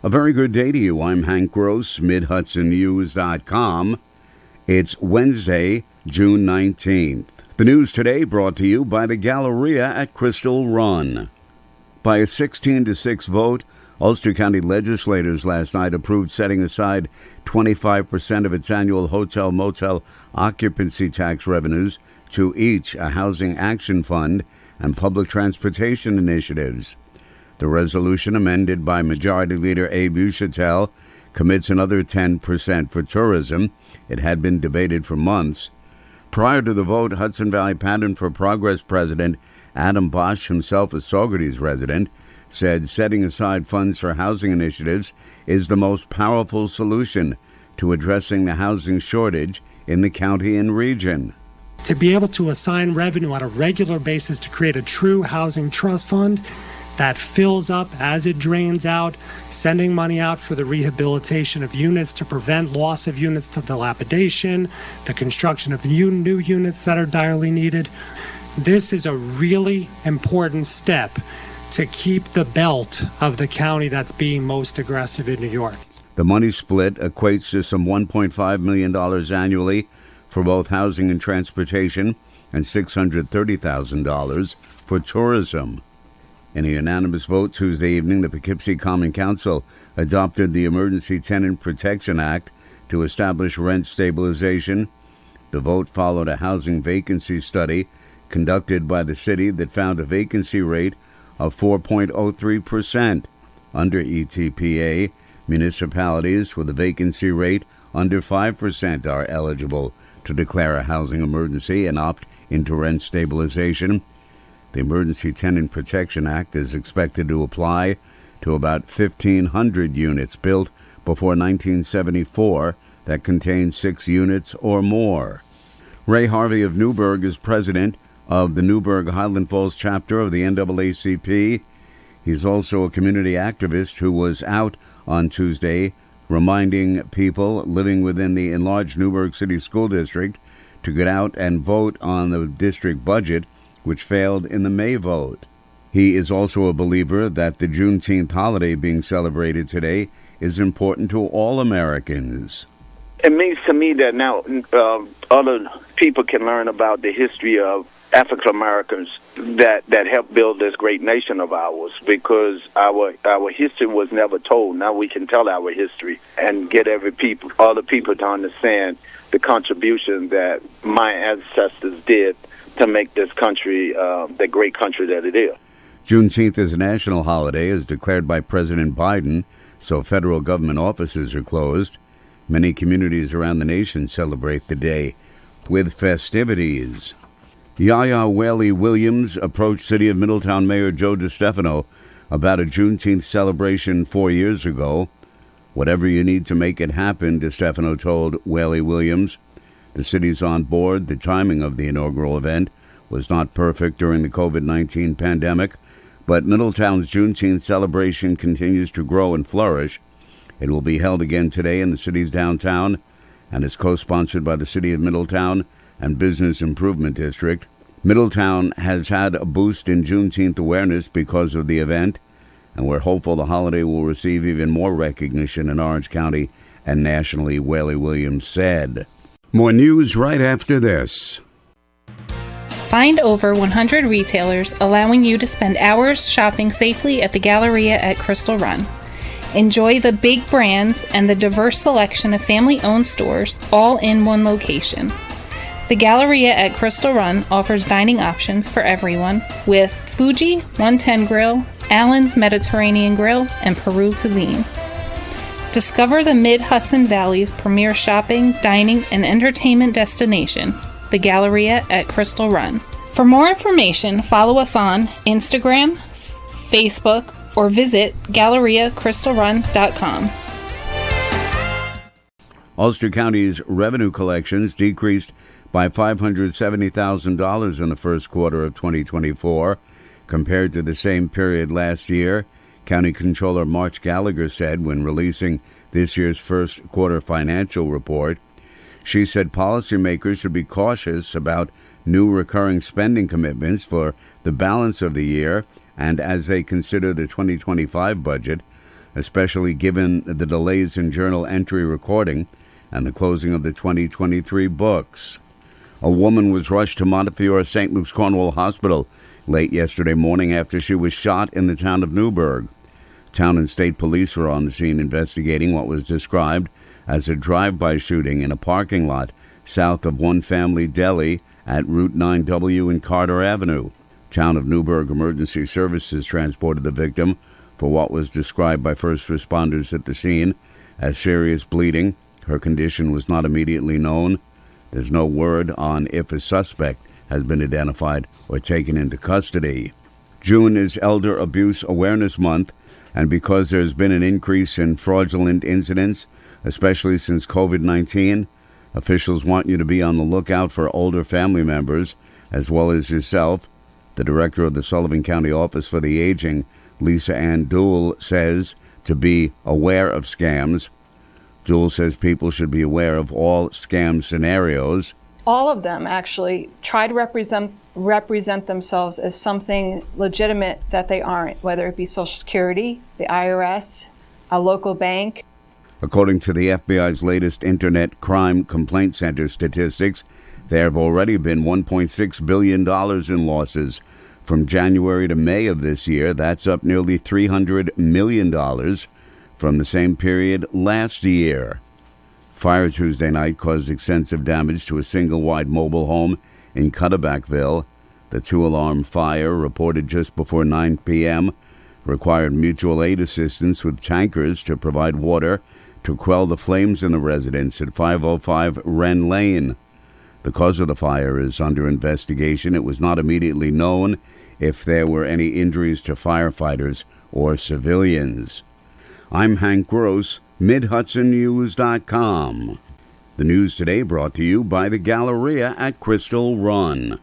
A very good day to you. I'm Hank Gross, Mid-HudsonNews.com. It's Wednesday, June 19th. The news today brought to you by the Galleria at Crystal Run. By a 16-6 vote, Ulster County legislators last night approved setting aside 25% of its annual hotel-motel occupancy tax revenues to each a housing action fund and public transportation initiatives. The resolution, amended by Majority Leader Abe Uchatel, commits another 10% for tourism. It had been debated for months. Prior to the vote, Hudson Valley Pattern for Progress President Adam Bosch, himself a Saugerties resident, said setting aside funds for housing initiatives is the most powerful solution to addressing the housing shortage in the county and region. To be able to assign revenue on a regular basis to create a true housing trust fund that fills up as it drains out, sending money out for the rehabilitation of units to prevent loss of units to dilapidation, the construction of new units that are direly needed. This is a really important step to keep the belt of the county that's being most aggressive in New York. The money split equates to some $1.5 million annually for both housing and transportation and $630,000 for tourism. In a unanimous vote Tuesday evening, the Poughkeepsie Common Council adopted the Emergency Tenant Protection Act to establish rent stabilization. The vote followed a housing vacancy study conducted by the city that found a vacancy rate of 4.03%. Under ETPA, municipalities with a vacancy rate under 5% are eligible to declare a housing emergency and opt into rent stabilization. The Emergency Tenant Protection Act is expected to apply to about 1,500 units built before 1974 that contain 6 units or more. Ray Harvey of Newburgh is president of the Newburgh Highland Falls chapter of the NAACP. He's also a community activist who was out on Tuesday reminding people living within the enlarged Newburgh City School District to get out and vote on the district budget, which failed in the May vote. He is also a believer that the Juneteenth holiday being celebrated today is important to all Americans. It means to me that now other people can learn about the history of African Americans that helped build this great nation of ours, because our history was never told. Now we can tell our history and get other people to understand the contribution that my ancestors did to make this country the great country that it is. Juneteenth is a national holiday as declared by President Biden, so federal government offices are closed. Many communities around the nation celebrate the day with festivities. Yaya Whaley Williams approached City of Middletown Mayor Joe DiStefano about a Juneteenth celebration 4 years ago. Whatever you need to make it happen, DiStefano told Whaley Williams. The city's on board. The timing of the inaugural event was not perfect during the COVID-19 pandemic, but Middletown's Juneteenth celebration continues to grow and flourish. It will be held again today in the city's downtown and is co-sponsored by the City of Middletown and Business Improvement District. Middletown has had a boost in Juneteenth awareness because of the event, and we're hopeful the holiday will receive even more recognition in Orange County and nationally, Whaley Williams said. More news right after this. Find over 100 retailers allowing you to spend hours shopping safely at the Galleria at Crystal Run. Enjoy the big brands and the diverse selection of family-owned stores all in one location. The Galleria at Crystal Run offers dining options for everyone with Fuji 110 Grill, Allen's Mediterranean Grill, and Peru Cuisine. Discover the Mid-Hudson Valley's premier shopping, dining, and entertainment destination, the Galleria at Crystal Run. For more information, follow us on Instagram, Facebook, or visit GalleriaCrystalRun.com. Ulster County's revenue collections decreased by $570,000 in the first quarter of 2024 compared to the same period last year. County Controller March Gallagher said when releasing this year's first quarter financial report. She said policymakers should be cautious about new recurring spending commitments for the balance of the year and as they consider the 2025 budget. especially given the delays in journal entry recording and the closing of the 2023 books. A woman was rushed to Montefiore St. Luke's Cornwall Hospital late yesterday morning after she was shot in the town of Newburgh. Town and state police were on the scene investigating what was described as a drive-by shooting in a parking lot south of One Family Deli at Route 9W and Carter Avenue. Town of Newburgh Emergency Services transported the victim for what was described by first responders at the scene as serious bleeding. Her condition was not immediately known. There's no word on if a suspect has been identified or taken into custody. June is Elder Abuse Awareness Month, and because there's been an increase in fraudulent incidents, especially since COVID-19, officials want you to be on the lookout for older family members, as well as yourself. The director of the Sullivan County Office for the Aging, Lisa Ann Dool, says to be aware of scams. Dool says people should be aware of all scam scenarios. All of them actually try to represent themselves as something legitimate that they aren't, whether it be Social Security, the IRS, a local bank. According to the FBI's latest Internet Crime Complaint Center statistics, there have already been $1.6 billion in losses from January to May of this year. That's up nearly $300 million from the same period last year. Fire Tuesday night caused extensive damage to a single-wide mobile home in Cutterbackville. The two-alarm fire, reported just before 9 p.m., required mutual aid assistance with tankers to provide water to quell the flames in the residence at 505 Wren Lane. The cause of the fire is under investigation. It was not immediately known if there were any injuries to firefighters or civilians. I'm Hank Gross, MidHudsonNews.com. The news today brought to you by the Galleria at Crystal Run.